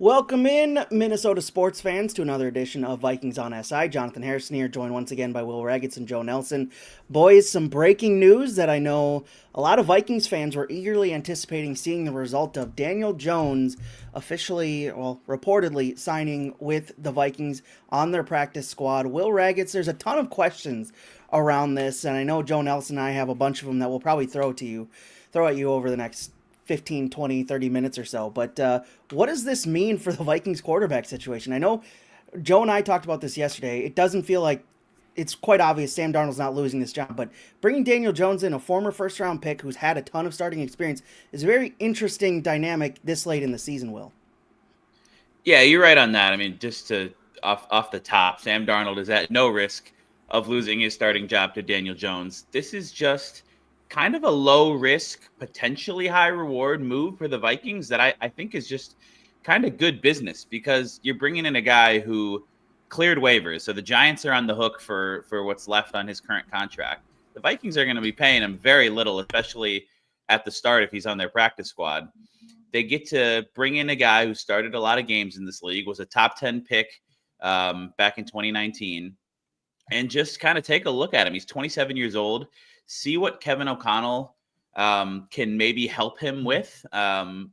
Welcome in, Minnesota sports fans, to another edition of Vikings on SI. Jonathan Harrison here, joined once again by Will Ragatz and Joe Nelson. Boys, some breaking news that I know a lot of Vikings fans were eagerly anticipating seeing the result of. Daniel Jones officially, well, reportedly signing with the Vikings on their practice squad. Will Ragatz, there's a ton of questions around this, and I know Joe Nelson and I have a bunch of them that we'll probably throw at you over the next 15, 20, 30 minutes or so. But what does this mean for the Vikings quarterback situation? I know Joe and I talked about this yesterday. It doesn't feel like it's quite obvious Sam Darnold's not losing this job, but bringing Daniel Jones in, a former first round pick who's had a ton of starting experience, is a very interesting dynamic this late in the season, Will. Yeah, you're right on that. I mean, just to off the top, Sam Darnold is at no risk of losing his starting job to Daniel Jones. This is just kind of a low risk, potentially high reward move for the Vikings that I think is just kind of good business because you're bringing in a guy who cleared waivers. So the Giants are on the hook for what's left on his current contract. The Vikings are going to be paying him very little, especially at the start if he's on their practice squad. They get to bring in a guy who started a lot of games in this league, was a top 10 pick back in 2019, and just kind of take a look at him. He's 27 years old. See what Kevin O'Connell can maybe help him with. And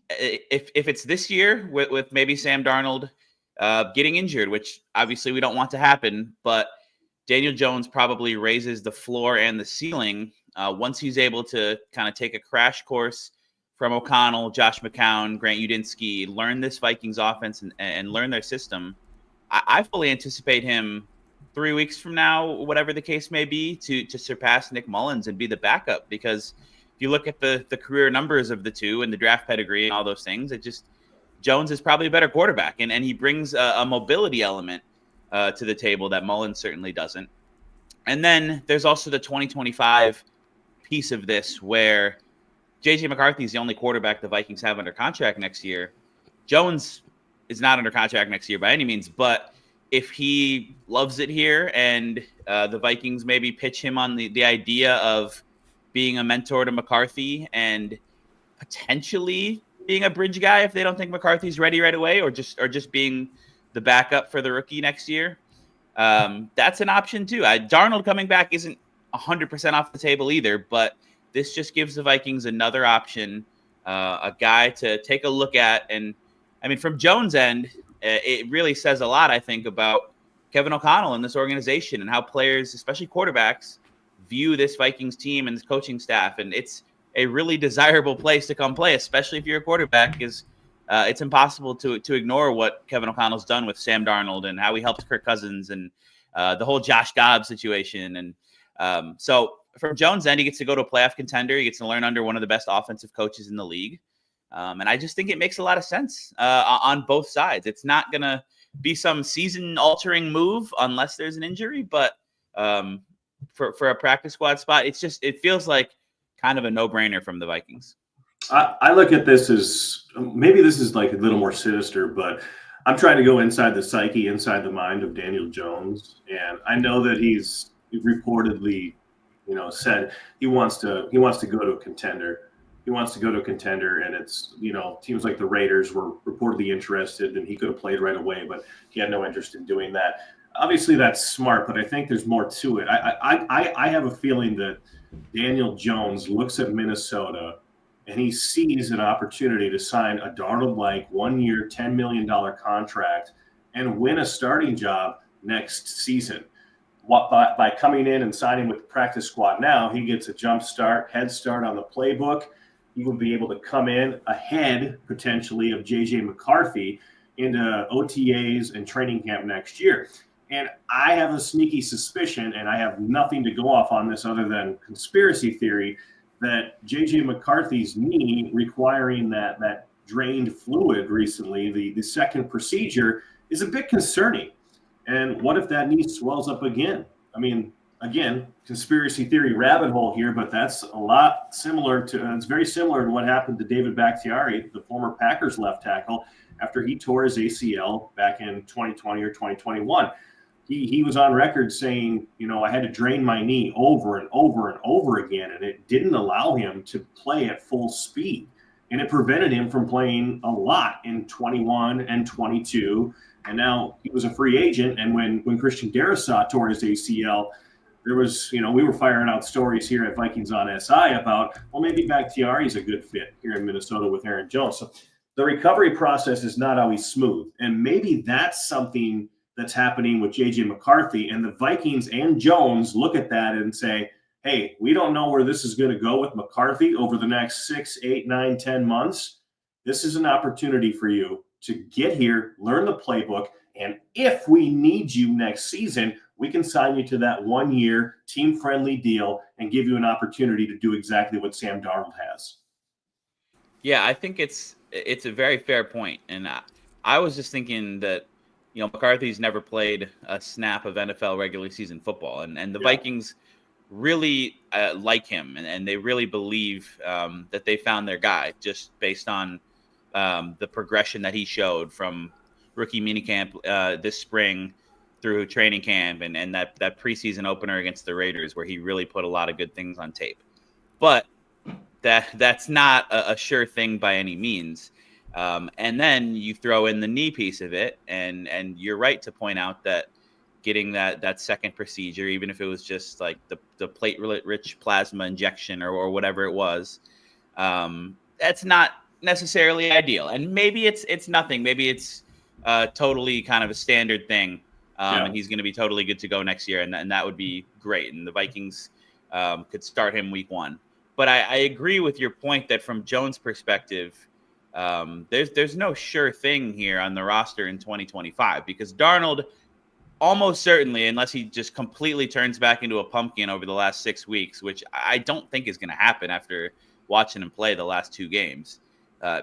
if it's this year with maybe Sam Darnold getting injured, which obviously we don't want to happen, but Daniel Jones probably raises the floor and the ceiling once he's able to kind of take a crash course from O'Connell, Josh McCown, Grant Udinski, learn this Vikings offense and learn their system. I fully anticipate him 3 weeks from now, whatever the case may be, to surpass Nick Mullins and be the backup. Because if you look at the career numbers of the two and the draft pedigree and all those things, Jones is probably a better quarterback, and he brings a mobility element to the table that Mullins certainly doesn't. And then there's also the 2025 piece of this where J.J. McCarthy is the only quarterback the Vikings have under contract next year. Jones is not under contract next year by any means, but if he loves it here and the Vikings maybe pitch him on the idea of being a mentor to McCarthy and potentially being a bridge guy if they don't think McCarthy's ready right away, or just being the backup for the rookie next year, that's an option too. Darnold coming back isn't 100% off the table either, but this just gives the Vikings another option, a guy to take a look at. And I mean, from Jones' end, it really says a lot, I think, about Kevin O'Connell and this organization and how players, especially quarterbacks, view this Vikings team and this coaching staff. And it's a really desirable place to come play, especially if you're a quarterback, because it's impossible to ignore what Kevin O'Connell's done with Sam Darnold and how he helped Kirk Cousins and the whole Josh Dobbs situation. And so from Jones' end, he gets to go to a playoff contender. He gets to learn under one of the best offensive coaches in the league. And I just think it makes a lot of sense on both sides. It's not going to be some season-altering move unless there's an injury, but for a practice squad spot, it feels like kind of a no-brainer from the Vikings. I look at this as maybe this is like a little more sinister, but I'm trying to go inside the psyche, inside the mind of Daniel Jones, and I know that he's reportedly, said he wants to go to a contender. He wants to go to a contender, and it's, teams like the Raiders were reportedly interested, and he could have played right away, but he had no interest in doing that. Obviously, that's smart, but I think there's more to it. I have a feeling that Daniel Jones looks at Minnesota and he sees an opportunity to sign a Darnold-like 1 year, $10 million contract and win a starting job next season. By coming in and signing with the practice squad now, he gets a head start on the playbook. He will be able to come in ahead, potentially, of J.J. McCarthy into OTAs and training camp next year. And I have a sneaky suspicion, and I have nothing to go off on this other than conspiracy theory, that J.J. McCarthy's knee requiring that drained fluid recently, the second procedure, is a bit concerning. And what if that knee swells up again? I mean, again, conspiracy theory rabbit hole here, but that's a lot similar to, it's very similar to what happened to David Bakhtiari, the former Packers left tackle, after he tore his ACL back in 2020 or 2021. He was on record saying, I had to drain my knee over and over and over again, and it didn't allow him to play at full speed. and it prevented him from playing a lot in 21 and 22. And now he was a free agent. And when Christian Darrisaw tore his ACL, there was, we were firing out stories here at Vikings on SI about, well, maybe Bakhtiari is a good fit here in Minnesota with Aaron Jones. So the recovery process is not always smooth. And maybe that's something that's happening with JJ McCarthy. And the Vikings and Jones look at that and say, hey, we don't know where this is going to go with McCarthy over the next 6, 8, 9, 10 months. This is an opportunity for you to get here, learn the playbook, and if we need you next season, we can sign you to that 1-year team-friendly deal and give you an opportunity to do exactly what Sam Darnold has. Yeah, I think it's a very fair point. And I was just thinking that, McCarthy's never played a snap of NFL regular season football. And the Vikings really like him. And they really believe that they found their guy just based on the progression that he showed from rookie minicamp this spring through training camp and that preseason opener against the Raiders where he really put a lot of good things on tape. But that's not a sure thing by any means. And then you throw in the knee piece of it, and you're right to point out that getting that second procedure, even if it was just like the platelet-rich plasma injection or whatever it was, that's not necessarily ideal. And maybe it's nothing. Maybe it's totally kind of a standard thing, and he's going to be totally good to go next year, and that would be great. And the Vikings could start him week 1. But I agree with your point that from Jones' perspective, there's no sure thing here on the roster in 2025 because Darnold almost certainly, unless he just completely turns back into a pumpkin over the last 6 weeks, which I don't think is going to happen after watching him play the last 2 games,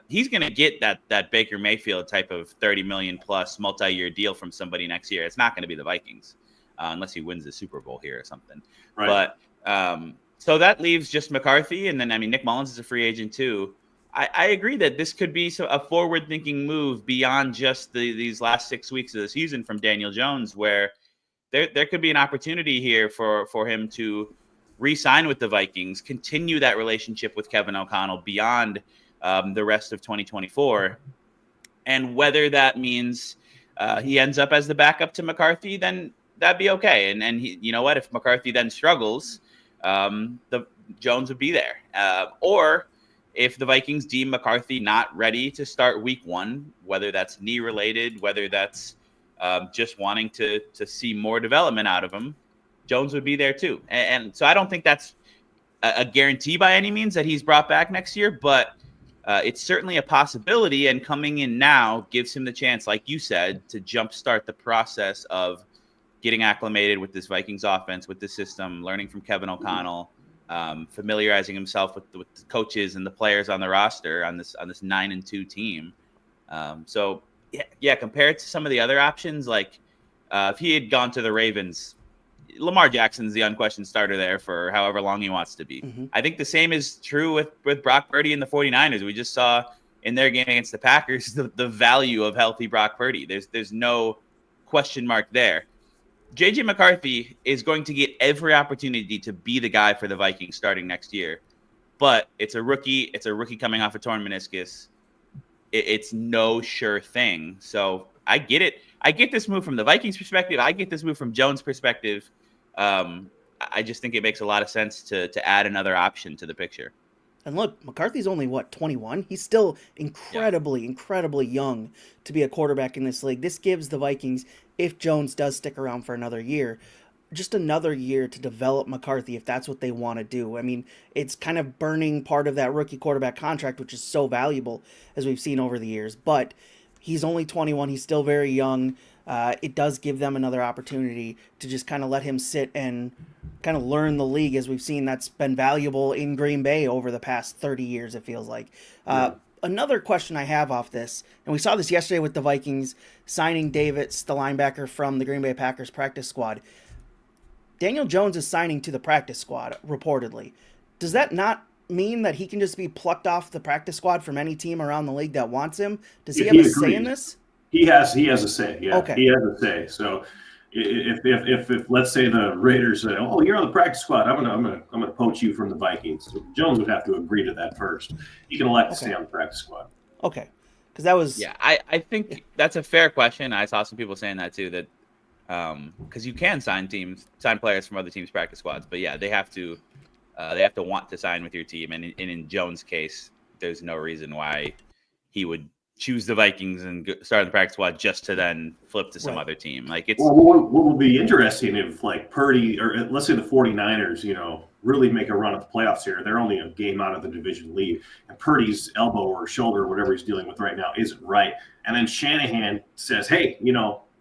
he's going to get that Baker Mayfield type of $30 million plus multi-year deal from somebody next year. It's not going to be the Vikings unless he wins the Super Bowl here or something. Right. But so that leaves just McCarthy. And then, Nick Mullins is a free agent too. I agree that this could be a forward-thinking move beyond just these last 6 weeks of the season from Daniel Jones, where there could be an opportunity here for him to re-sign with the Vikings, continue that relationship with Kevin O'Connell beyond the rest of 2024. And whether that means he ends up as the backup to McCarthy, then that'd be okay. And he, you know what, if McCarthy then struggles, the Jones would be there. Or if the Vikings deem McCarthy not ready to start week 1, whether that's knee related, whether that's just wanting to see more development out of him, Jones would be there too. And so I don't think that's a guarantee by any means that he's brought back next year, but it's certainly a possibility. And coming in now gives him the chance, like you said, to jumpstart the process of getting acclimated with this Vikings offense, with the system, learning from Kevin O'Connell, familiarizing himself with the coaches and the players on the roster on this 9-2 team. So yeah, compared to some of the other options, like if he had gone to the Ravens, Lamar Jackson's the unquestioned starter there for however long he wants to be. Mm-hmm. I think the same is true with Brock Purdy and the 49ers. We just saw in their game against the Packers the value of healthy Brock Purdy. There's no question mark there. JJ McCarthy is going to get every opportunity to be the guy for the Vikings starting next year, but it's a rookie. It's a rookie coming off a torn meniscus. It's no sure thing. So I get it. I get this move from the Vikings perspective. I get this move from Jones' perspective. I just think it makes a lot of sense to add another option to the picture. And look, McCarthy's only, 21? He's still incredibly young to be a quarterback in this league. This gives the Vikings, if Jones does stick around for another year, just another year to develop McCarthy if that's what they want to do. I mean, it's kind of burning part of that rookie quarterback contract, which is so valuable, as we've seen over the years. But he's only 21. He's still very young. It does give them another opportunity to just kind of let him sit and kind of learn the league, as we've seen that's been valuable in Green Bay over the past 30 years, it feels like. Another question I have off this, and we saw this yesterday with the Vikings signing Davis, the linebacker from the Green Bay Packers practice squad. Daniel Jones is signing to the practice squad, reportedly. Does that not mean that he can just be plucked off the practice squad from any team around the league that wants him? Does he have a say in this? He has a say. Yeah, okay. He has a say. So If let's say the Raiders say, "Oh, you're on the practice squad. I'm gonna poach you from the Vikings." So Jones would have to agree to that first. He can elect to Okay. stay on the practice squad. Okay. Because that was Yeah, I think that's a fair question. I saw some people saying that too. That because you can sign players from other teams' practice squads, but yeah, they have to want to sign with your team. And in Jones' case, there's no reason why he would choose the Vikings and start in the practice squad just to then flip to some other team. Like it's Well, what will be interesting if like Purdy or let's say the 49ers, really make a run at the playoffs here. They're only a game out of the division lead, and Purdy's elbow or shoulder or whatever he's dealing with right now isn't right. And then Shanahan says, "Hey,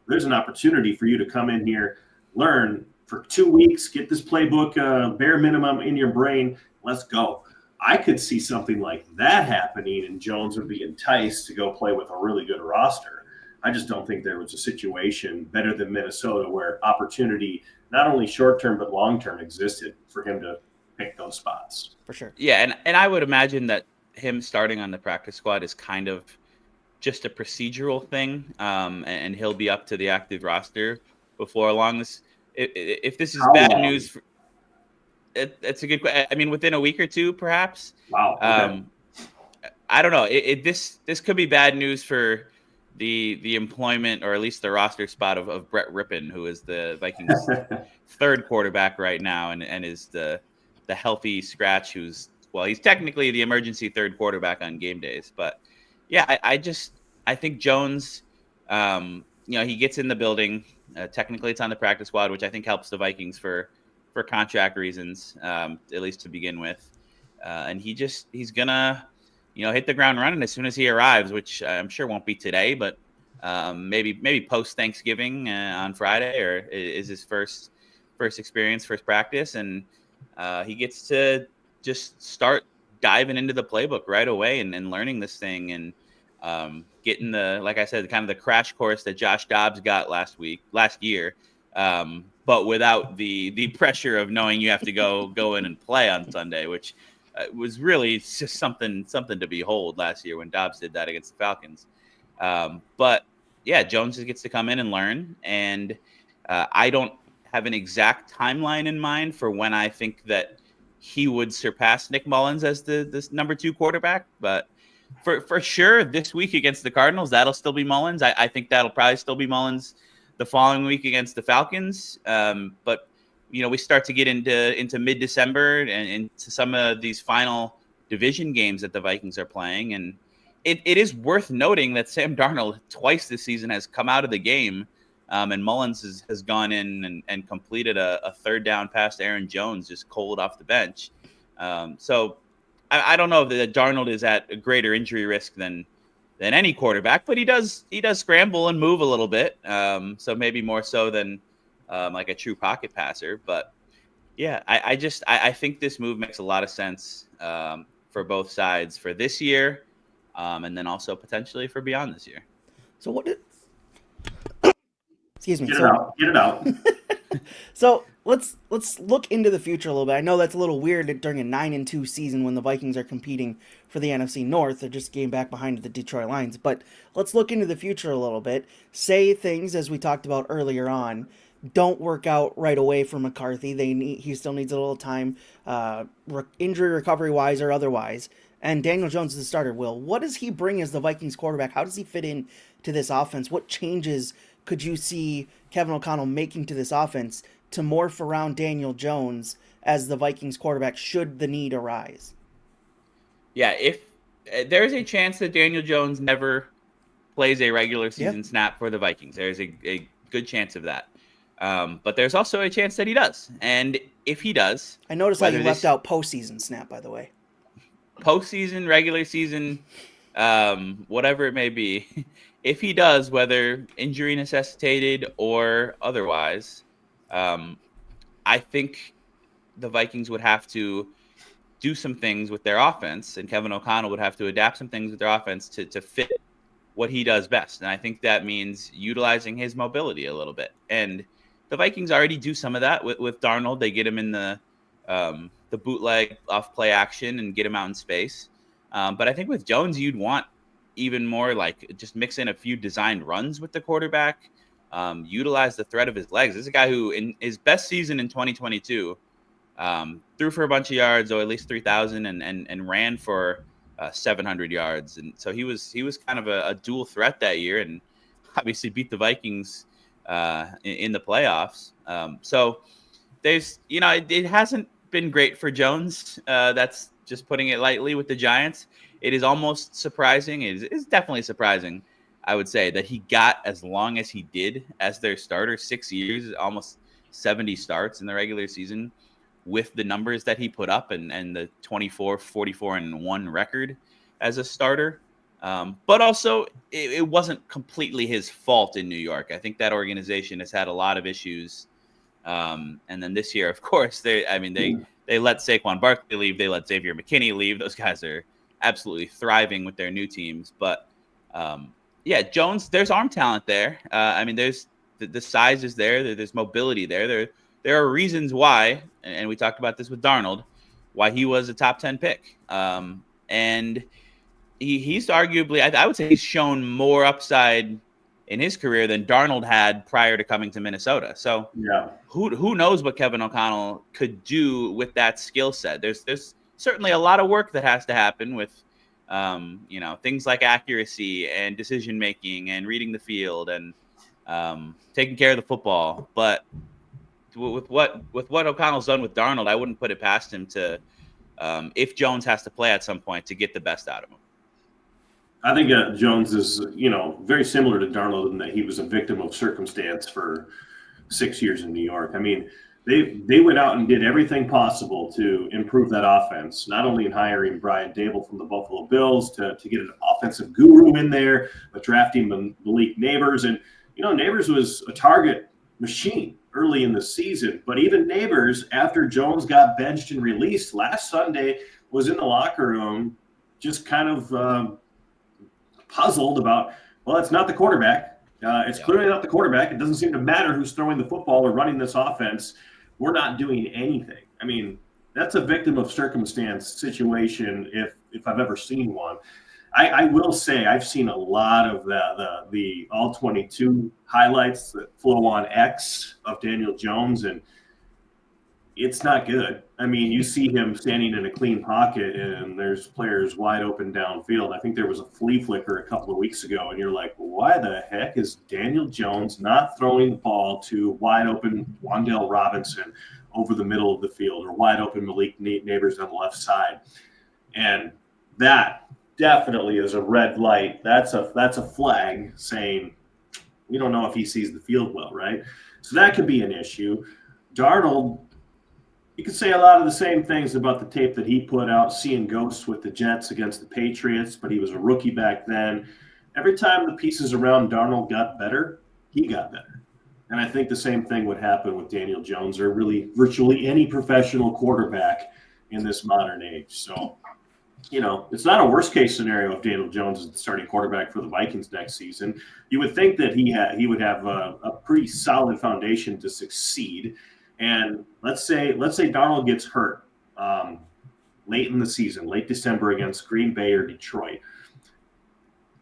there's an opportunity for you to come in here, learn for 2 weeks, get this playbook bare minimum in your brain. Let's go." I could see something like that happening, and Jones would be enticed to go play with a really good roster. I just don't think there was a situation better than Minnesota where opportunity, not only short term but long term, existed for him to pick those spots. for sure. Yeah, and I would imagine that him starting on the practice squad is kind of just a procedural thing, and he'll be up to the active roster before long. If this is bad news, it's a good question. I mean, within a week or two, perhaps. Wow. Okay. I don't know. This could be bad news for the employment or at least the roster spot of Brett Rippon, who is the Vikings' third quarterback right now, and is the healthy scratch who's he's technically the emergency third quarterback on game days. But yeah, I think Jones, he gets in the building. Technically, it's on the practice squad, which I think helps the Vikings for contract reasons, at least to begin with. And he's gonna, hit the ground running as soon as he arrives, which I'm sure won't be today, but maybe post Thanksgiving on Friday, or is his first experience, first practice, and he gets to just start diving into the playbook right away and learning this thing and getting like I said, kind of the crash course that Josh Dobbs got last year. But without the pressure of knowing you have to go in and play on Sunday, which was really just something to behold last year when Dobbs did that against the Falcons. But yeah, Jones just gets to come in and learn, and I don't have an exact timeline in mind for when I think that he would surpass Nick Mullins as this number 2 quarterback, but for sure this week against the Cardinals, that'll still be Mullins. I think that'll probably still be Mullins the following week against the Falcons. But we start to get into mid-December and into some of these final division games that the Vikings are playing. And it is worth noting that Sam Darnold twice this season has come out of the game, and Mullins has gone in and completed a third down pass to Aaron Jones just cold off the bench. So I don't know that Darnold is at a greater injury risk than any quarterback, but he does scramble and move a little bit. So maybe more so than like a true pocket passer. But yeah, I think this move makes a lot of sense for both sides for this year, and then also potentially for beyond this year. So what did? Excuse me. Get it out. So let's look into the future a little bit. I know that's a little weird during a 9-2 season when the Vikings are competing for the NFC North. They're just game back behind the Detroit Lions. But let's look into the future a little bit. Say things, as we talked about earlier on, don't work out right away for McCarthy. He still needs a little time, injury recovery wise or otherwise. And Daniel Jones is the starter. Will, what does he bring as the Vikings quarterback? How does he fit in to this offense? What changes could you see Kevin O'Connell making to this offense to morph around Daniel Jones as the Vikings quarterback should the need arise? Yeah, if there's a chance that Daniel Jones never plays a regular season snap for the Vikings, there's a good chance of that. But there's also a chance that he does. And if he does... I noticed how you left out postseason snap, by the way. Postseason, regular season, whatever it may be. If he does, whether injury necessitated or otherwise, I think the Vikings would have to do some things with their offense, and Kevin O'Connell would have to adapt some things with their offense to fit what he does best. And I think that means utilizing his mobility a little bit. And the Vikings already do some of that with Darnold. They get him in the bootleg off play action and get him out in space. But I think with Jones, you'd want even more like just mix in a few designed runs with the quarterback, utilize the threat of his legs. This is a guy who, in his best season in 2022, threw for a bunch of yards, or at least 3,000, and ran for 700 yards. And so he was kind of a dual threat that year, and obviously beat the Vikings in the playoffs. So there's, it hasn't been great for Jones. That's just putting it lightly with the Giants. It is almost surprising. It is definitely surprising, I would say, that he got as long as he did as their starter, 6 years, almost 70 starts in the regular season, with the numbers that he put up and the 24, 44, and 1 record as a starter. But also, it wasn't completely his fault in New York. I think that organization has had a lot of issues. And then this year, of course, they let Saquon Barkley leave. They let Xavier McKinney leave. Those guys are absolutely thriving with their new teams. But Jones, there's arm talent there. There's the size is there. There's mobility there. There are reasons why, and we talked about this with Darnold, why he was a top 10 pick. And he's arguably, I would say, he's shown more upside in his career than Darnold had prior to coming to Minnesota. So who knows what Kevin O'Connell could do with that skill set? There's certainly a lot of work that has to happen with things like accuracy and decision making and reading the field and taking care of the football. But with what O'Connell's done with Darnold, I wouldn't put it past him to, if Jones has to play at some point, to get the best out of him. I think Jones is, very similar to Darnold in that he was a victim of circumstance for 6 years in New York. I mean, they went out and did everything possible to improve that offense, not only in hiring Brian Dable from the Buffalo Bills to get an offensive guru in there, but drafting Malik Neighbors. And, Neighbors was a target machine early in the season. But even Neighbors, after Jones got benched and released last Sunday, was in the locker room just kind of puzzled about, well, it's not the quarterback. It's clearly not the quarterback. It doesn't seem to matter who's throwing the football or running this offense. We're not doing anything. I mean, that's a victim of circumstance situation if I've ever seen one. I will say I've seen a lot of the All-22 highlights that flow on X of Daniel Jones, and it's not good. I mean, you see him standing in a clean pocket, and there's players wide open downfield. I think there was a flea flicker a couple of weeks ago, and you're like, why the heck is Daniel Jones not throwing the ball to wide open Wan'Dale Robinson over the middle of the field, or wide open Malik Neighbors on the left side? And that definitely is a red light. That's a flag saying we don't know if he sees the field well, right? So that could be an issue. Darnold, you could say a lot of the same things about the tape that he put out, seeing ghosts with the Jets against the Patriots, but he was a rookie back then. Every time the pieces around Darnold got better, he got better. And I think the same thing would happen with Daniel Jones, or really virtually any professional quarterback in this modern age. So, it's not a worst-case scenario if Daniel Jones is the starting quarterback for the Vikings next season. You would think that he would have a pretty solid foundation to succeed. And let's say Darnold gets hurt late in the season, late December against Green Bay or Detroit.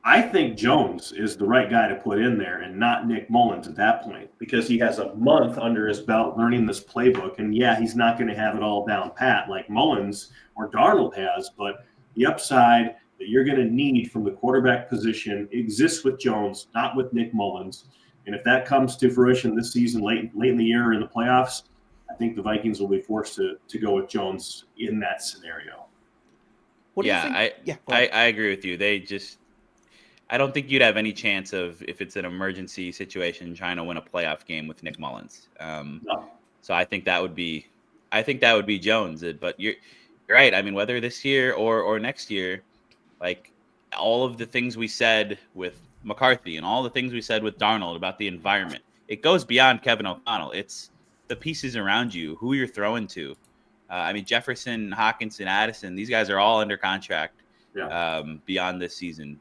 I think Jones is the right guy to put in there and not Nick Mullins at that point, because he has a month under his belt learning this playbook. And he's not going to have it all down pat like Mullins or Darnold has, but the upside that you're going to need from the quarterback position exists with Jones, not with Nick Mullins. And if that comes to fruition this season, late in the year or in the playoffs, I think the Vikings will be forced to go with Jones in that scenario. What do you think? I agree with you. I don't think you'd have any chance of, if it's an emergency situation, trying to win a playoff game with Nick Mullins. No. So I think that would be Jones. But you're right. I mean, whether this year or next year, like all of the things we said with McCarthy and all the things we said with Darnold about the environment, it goes beyond Kevin O'Connell. It's the pieces around you, who you're throwing to. Jefferson, Hawkinson, Addison, these guys are all under contract beyond this season.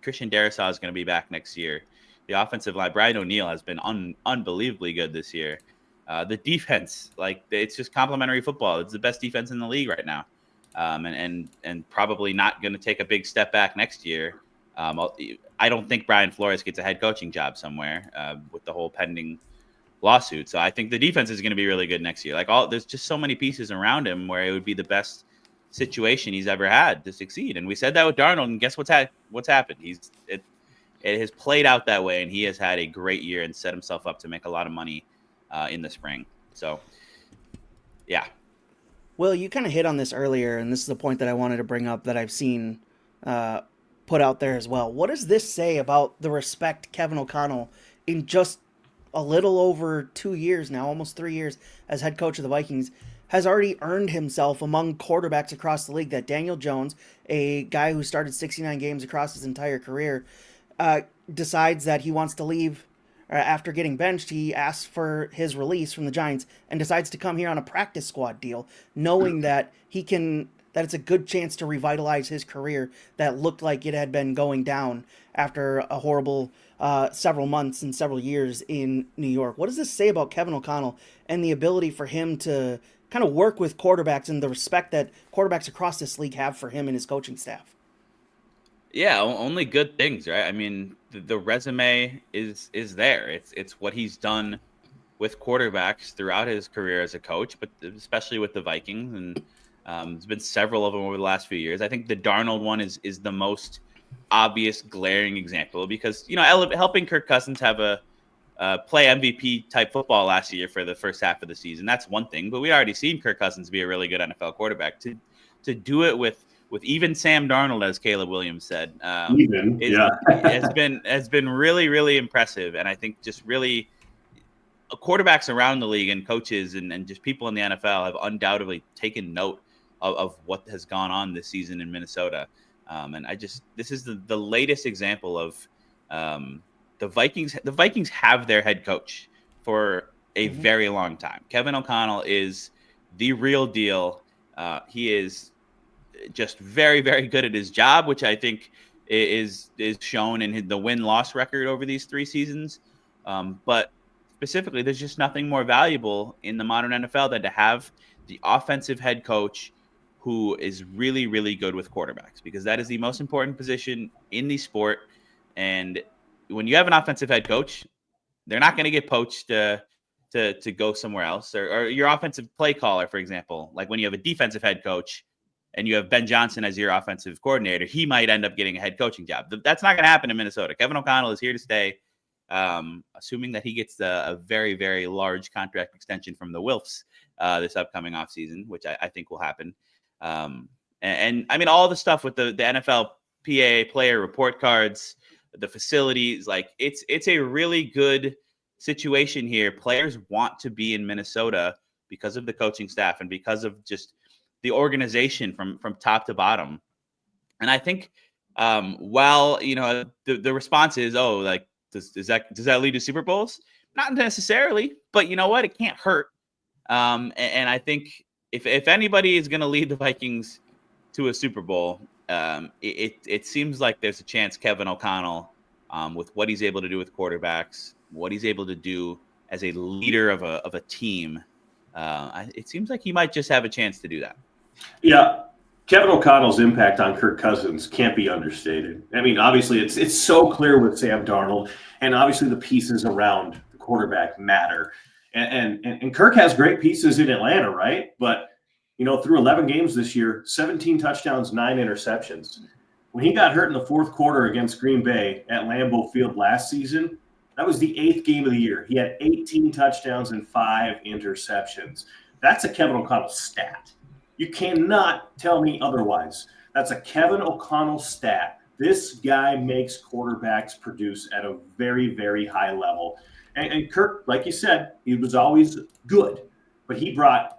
Christian Darrisaw is going to be back next year. The offensive line, Brian O'Neill, has been unbelievably good this year. The defense, it's just complimentary football. It's the best defense in the league right now, and probably not going to take a big step back next year. I don't think Brian Flores gets a head coaching job somewhere with the whole pending lawsuit. So I think the defense is going to be really good next year. There's just so many pieces around him where it would be the best situation he's ever had to succeed. And we said that with Darnold, and guess what's happened? It has played out that way, and he has had a great year and set himself up to make a lot of money in the spring. So, yeah. Well, you kind of hit on this earlier, and this is the point that I wanted to bring up that I've seen put out there as well. What does this say about the respect Kevin O'Connell, in just a little over 2 years now, almost 3 years as head coach of the Vikings, has already earned himself among quarterbacks across the league? That Daniel Jones, a guy who started 69 games across his entire career, decides that he wants to leave after getting benched. He asks for his release from the Giants and decides to come here on a practice squad deal, knowing that that it's a good chance to revitalize his career that looked like it had been going down after a horrible several months and several years in New York. What does this say about Kevin O'Connell and the ability for him to kind of work with quarterbacks and the respect that quarterbacks across this league have for him and his coaching staff? Yeah, only good things, right? I mean, the resume is there. It's what he's done with quarterbacks throughout his career as a coach, but especially with the Vikings, and there's been several of them over the last few years. I think the Darnold one is the most obvious, glaring example, because helping Kirk Cousins have a play MVP type football last year for the first half of the season, that's one thing. But we already seen Kirk Cousins be a really good NFL quarterback. To do it with even Sam Darnold, as Caleb Williams said, has been really, really impressive. And I think just really quarterbacks around the league and coaches and just people in the NFL have undoubtedly taken note of what has gone on this season in Minnesota. And this is the latest example of the Vikings. The Vikings have their head coach for a very long time. Kevin O'Connell is the real deal. He is just very, very good at his job, which I think is shown in the win-loss record over these 3 seasons. But specifically, there's just nothing more valuable in the modern NFL than to have the offensive head coach who is really, really good with quarterbacks, because that is the most important position in the sport. And when you have an offensive head coach, they're not going to get poached to go somewhere else, or your offensive play caller, for example. Like when you have a defensive head coach and you have Ben Johnson as your offensive coordinator, he might end up getting a head coaching job. That's not going to happen in Minnesota. Kevin O'Connell is here to stay, assuming that he gets a very, very large contract extension from the Wilfs this upcoming offseason, which I think will happen. And I mean, all the stuff with the NFLPA player report cards, the facilities, like it's a really good situation here. Players want to be in Minnesota because of the coaching staff and because of just the organization from top to bottom. And I think while the response is, oh, like does that lead to Super Bowls? Not necessarily, but you know what? It can't hurt. And I think if anybody is going to lead the Vikings to a Super Bowl, it seems like there's a chance Kevin O'Connell, with what he's able to do with quarterbacks, what he's able to do as a leader of a team, it seems like he might just have a chance to do that. Yeah, Kevin O'Connell's impact on Kirk Cousins can't be understated. I mean, obviously, it's so clear with Sam Darnold, and obviously the pieces around the quarterback matter. And Kirk has great pieces in Atlanta, right? But, through 11 games this year, 17 touchdowns, 9 interceptions. When he got hurt in the fourth quarter against Green Bay at Lambeau Field last season, that was the 8th game of the year. He had 18 touchdowns and 5 interceptions. That's a Kevin O'Connell stat. You cannot tell me otherwise. That's a Kevin O'Connell stat. This guy makes quarterbacks produce at a very, very high level. And Kirk, like you said, he was always good, but he brought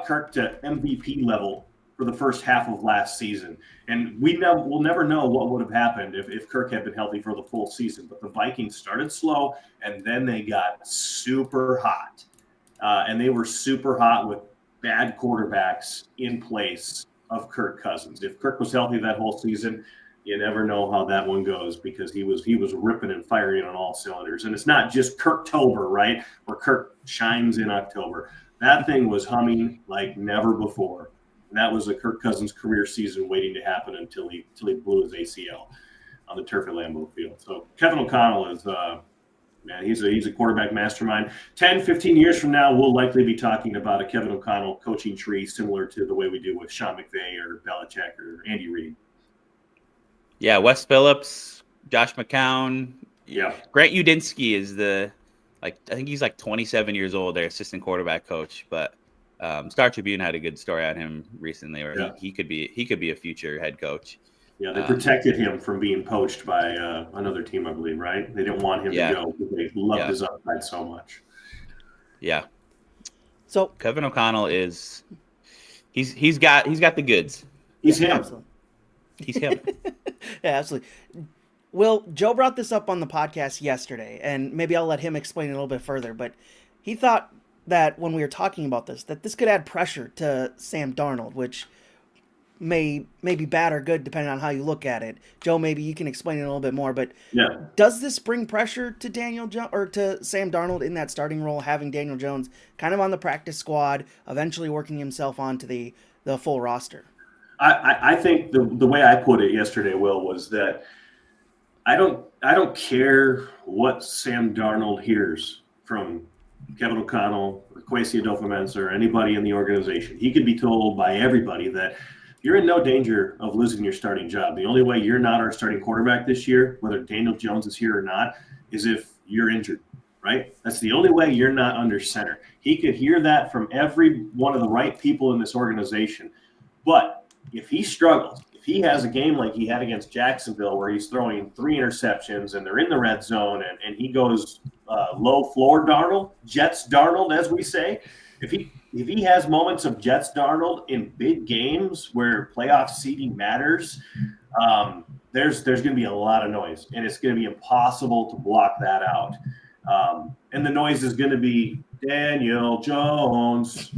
Kirk to MVP level for the first half of last season. And we'll never know what would have happened if Kirk had been healthy for the full season. But the Vikings started slow, and then they got super hot. And they were super hot with bad quarterbacks in place of Kirk Cousins. If Kirk was healthy that whole season, you never know how that one goes, because he was ripping and firing on all cylinders. And it's not just Kirktober, right, where Kirk shines in October. That thing was humming like never before. And that was a Kirk Cousins career season waiting to happen until he blew his ACL. on the turf at Lambeau Field. So Kevin O'Connell is man, he's a quarterback mastermind. 10, 15 years from now, we'll likely be talking about a Kevin O'Connell coaching tree similar to the way we do with Sean McVay or Belichick or Andy Reid. Yeah, Wes Phillips, Josh McCown. Yeah. Grant Udinski is I think he's like 27 years old, their assistant quarterback coach. But Star Tribune had a good story on him recently where he could be a future head coach. Yeah, they protected him from being poached by another team, I believe, right? They didn't want him to go because they loved his upside so much. Yeah. So Kevin O'Connell he's got the goods. He's him. Absolutely. He's him. Yeah, absolutely. Well, Joe brought this up on the podcast yesterday, and maybe I'll let him explain it a little bit further, but he thought that when we were talking about this, that this could add pressure to Sam Darnold, which may be bad or good depending on how you look at it. Joe, maybe you can explain it a little bit more, but does this bring pressure to to Sam Darnold in that starting role, having Daniel Jones kind of on the practice squad, eventually working himself onto the full roster? I think the way I put it yesterday, Will, was that I don't care what Sam Darnold hears from Kevin O'Connell or Kwesi Adolfo-Mensah or anybody in the organization. He could be told by everybody that you're in no danger of losing your starting job. The only way you're not our starting quarterback this year, whether Daniel Jones is here or not, is if you're injured, right? That's the only way you're not under center. He could hear that from every one of the right people in this organization. But if he struggles, if he has a game like he had against Jacksonville where he's throwing 3 interceptions and they're in the red zone and he goes low floor Darnold, Jets Darnold, as we say, if he has moments of Jets Darnold in big games where playoff seeding matters, there's going to be a lot of noise, and it's going to be impossible to block that out. And the noise is going to be Daniel Jones.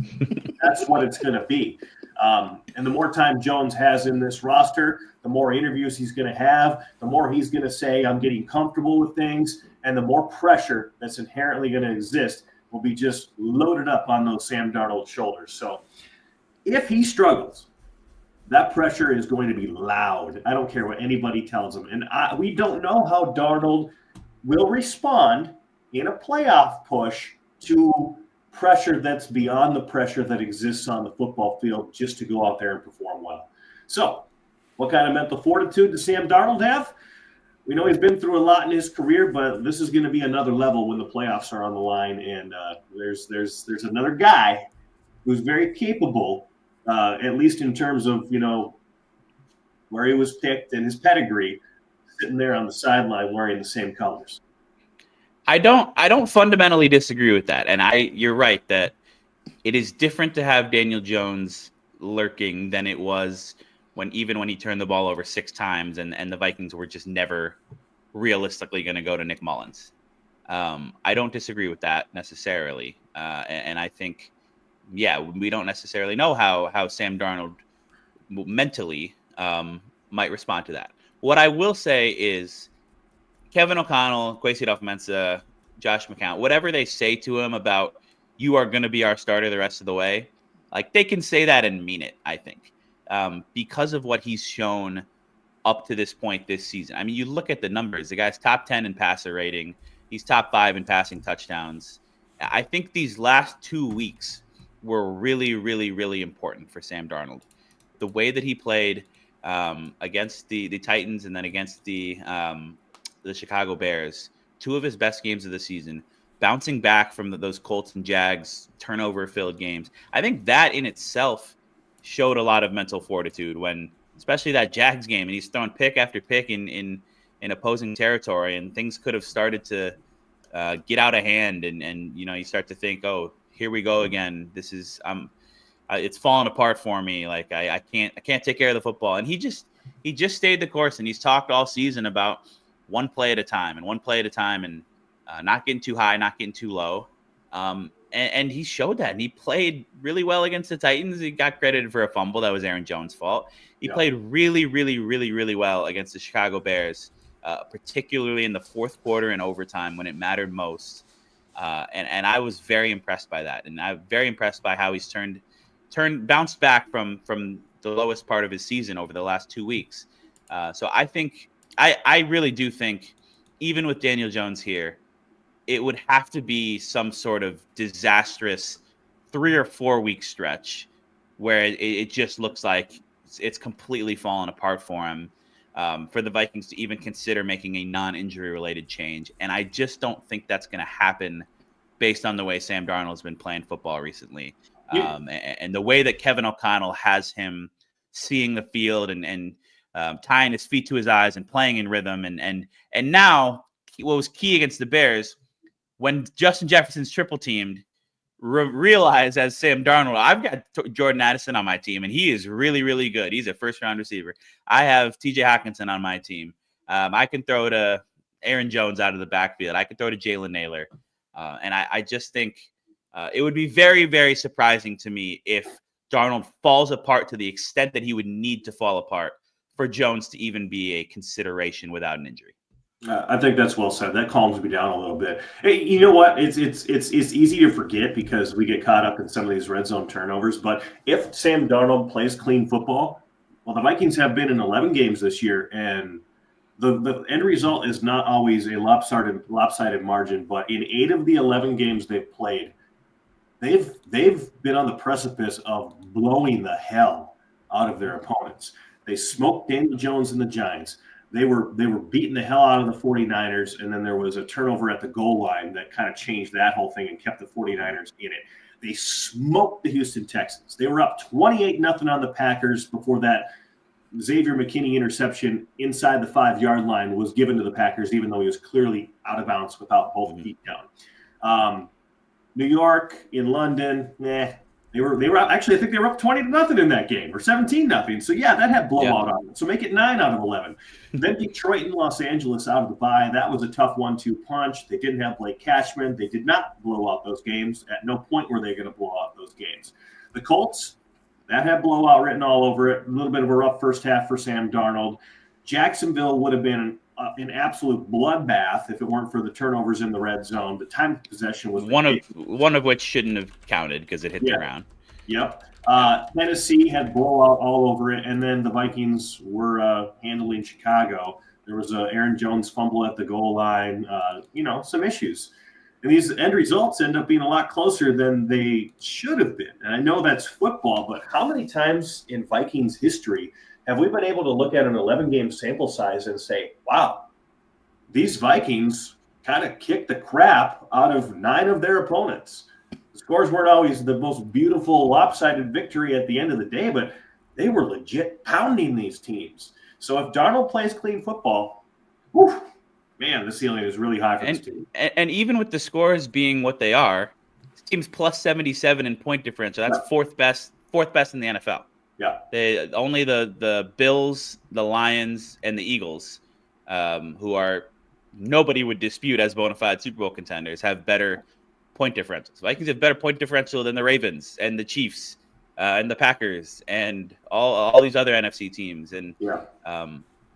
That's what it's going to be. And the more time Jones has in this roster, the more interviews he's going to have, the more he's going to say, I'm getting comfortable with things, and the more pressure that's inherently going to exist will be just loaded up on those Sam Darnold shoulders. So if he struggles, that pressure is going to be loud. I don't care what anybody tells him. And we don't know how Darnold will respond in a playoff push to pressure that's beyond the pressure that exists on the football field just to go out there and perform well. So what kind of mental fortitude does Sam Darnold have? We know he's been through a lot in his career, but this is going to be another level when the playoffs are on the line. And there's another guy who's very capable, at least in terms of, where he was picked and his pedigree, sitting there on the sideline wearing the same colors. I don't fundamentally disagree with that. And you're right that it is different to have Daniel Jones lurking than it was when he turned the ball over 6 times and the Vikings were just never realistically going to go to Nick Mullins. I don't disagree with that necessarily. And I think, we don't necessarily know how Sam Darnold mentally might respond to that. What I will say is Kevin O'Connell, Kwesi Adolfo-Mensah, Josh McCown, whatever they say to him about you are going to be our starter the rest of the way, like they can say that and mean it, I think. Because of what he's shown up to this point this season. I mean, you look at the numbers. The guy's top 10 in passer rating. He's top 5 in passing touchdowns. I think these last 2 weeks were really, really, really important for Sam Darnold. The way that he played against the Titans and then against the Chicago Bears, 2 of his best games of the season, bouncing back from those Colts and Jags turnover-filled games. I think that in itself showed a lot of mental fortitude when, especially that Jags game, and he's throwing pick after pick in opposing territory, and things could have started to get out of hand, and you start to think, oh, here we go again. This is it's falling apart for me. Like I can't take care of the football, and he just stayed the course, and he's talked all season about one play at a time, and not getting too high, not getting too low. And he showed that, and he played really well against the Titans. He got credited for a fumble. That was Aaron Jones' fault. He played really, really, really, really well against the Chicago Bears, particularly in the fourth quarter and overtime when it mattered most. And I was very impressed by that. And I'm very impressed by how he's bounced back from the lowest part of his season over the last 2 weeks. So I think I really do think, even with Daniel Jones here, it would have to be some sort of disastrous 3 or 4 week stretch where it just looks like it's completely fallen apart for him, for the Vikings to even consider making a non-injury related change. And I just don't think that's going to happen based on the way Sam Darnold's been playing football recently, and the way that Kevin O'Connell has him seeing the field and tying his feet to his eyes and playing in rhythm. And now what was key against the Bears, when Justin Jefferson's triple teamed, realize as Sam Darnold, I've got Jordan Addison on my team, and he is really, really good. He's a first-round receiver. I have T.J. Hockenson on my team. I can throw to Aaron Jones out of the backfield. I could throw to Jalen Naylor. And I just think it would be very, very surprising to me if Darnold falls apart to the extent that he would need to fall apart for Jones to even be a consideration without an injury. I think that's well said. That calms me down a little bit. Hey, you know what? It's easy to forget because we get caught up in some of these red zone turnovers. But if Sam Darnold plays clean football, well, the Vikings have been in 11 games this year, and the end result is not always a lopsided margin. But in 8 of the 11 games they've played, they've been on the precipice of blowing the hell out of their opponents. They smoked Daniel Jones and the Giants. They were beating the hell out of the 49ers, and then there was a turnover at the goal line that kind of changed that whole thing and kept the 49ers in it. They smoked the Houston Texans. They were up 28-0 on the Packers before that Xavier McKinney interception inside the 5-yard line was given to the Packers, even though he was clearly out of bounds without both feet down. New York, in London, They were actually, I think they were up 20-0 in that game, or 17-0. So yeah, that had blowout on it. So make it 9 out of 11. Then Detroit and Los Angeles out of the bye. That was a tough 1-2 punch. They didn't have Blake Cashman. They did not blow out those games. At no point were they going to blow out those games. The Colts, that had blowout written all over it. A little bit of a rough first half for Sam Darnold. Jacksonville would have been an absolute bloodbath if it weren't for the turnovers in the red zone. The time of possession was one of which shouldn't have counted because it hit the ground. Yep. Tennessee had blowout all over it, and then the Vikings were handling Chicago. There was a Aaron Jones fumble at the goal line. Some issues. And these end results end up being a lot closer than they should have been. And I know that's football, but how many times in Vikings history have we been able to look at an 11-game sample size and say, wow, these Vikings kind of kicked the crap out of 9 of their opponents? The scores weren't always the most beautiful, lopsided victory at the end of the day, but they were legit pounding these teams. So if Darnold plays clean football, man, the ceiling is really high for this team. And even with the scores being what they are, this team's plus 77 in point differential. That's fourth best in the NFL. Yeah. Only the Bills, the Lions, and the Eagles, who are nobody would dispute as bona fide Super Bowl contenders, have better point differentials. Vikings have better point differential than the Ravens and the Chiefs and the Packers and all these other NFC teams. And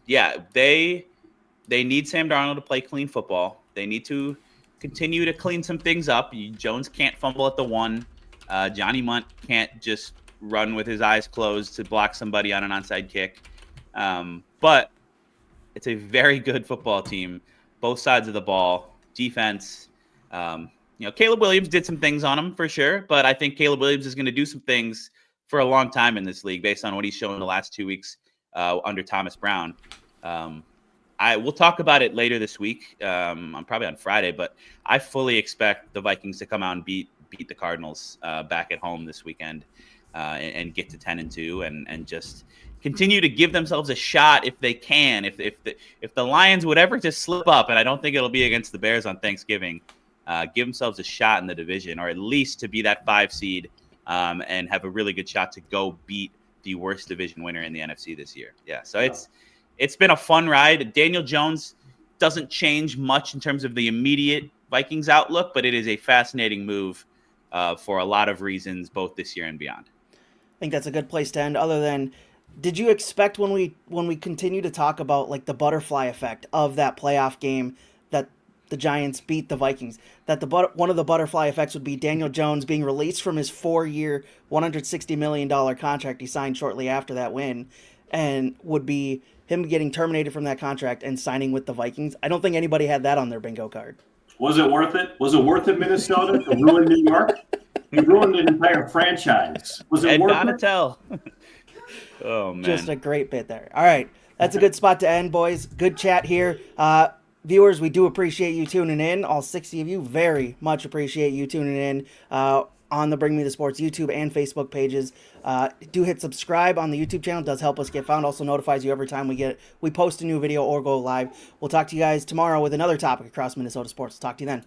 they need Sam Darnold to play clean football. They need to continue to clean some things up. Jones can't fumble at the 1. Johnny Munt can't just run with his eyes closed to block somebody on an onside kick. But it's a very good football team, both sides of the ball, defense. Caleb Williams did some things on him for sure, but I think Caleb Williams is going to do some things for a long time in this league based on what he's shown the last 2 weeks under Thomas Brown. We'll talk about it later this week. I'm probably on Friday, but I fully expect the Vikings to come out and beat the Cardinals back at home this weekend and get to 10-2 and just continue to give themselves a shot if they can. If the Lions would ever just slip up, and I don't think it'll be against the Bears on Thanksgiving, give themselves a shot in the division, or at least to be that 5 seed and have a really good shot to go beat the worst division winner in the NFC this year. Yeah, so it's been a fun ride. Daniel Jones doesn't change much in terms of the immediate Vikings outlook, but it is a fascinating move for a lot of reasons, both this year and beyond. I think that's a good place to end. Other than, did you expect when we continue to talk about like the butterfly effect of that playoff game that the Giants beat the Vikings, that one of the butterfly effects would be Daniel Jones being released from his 4-year, $160 million contract he signed shortly after that win, and would be him getting terminated from that contract and signing with the Vikings. I don't think anybody had that on their bingo card. Was it worth it? Was it worth it, Minnesota, to ruin New York? You ruined an entire franchise. Was it Ed worth Donatel. Oh, man. Just a great bit there. All right. That's a good spot to end, boys. Good chat here. Viewers, we do appreciate you tuning in. All 60 of you, very much appreciate you tuning in on the Bring Me the Sports YouTube and Facebook pages. Do hit subscribe on the YouTube channel. It does help us get found. Also notifies you every time we post a new video or go live. We'll talk to you guys tomorrow with another topic across Minnesota sports. Talk to you then.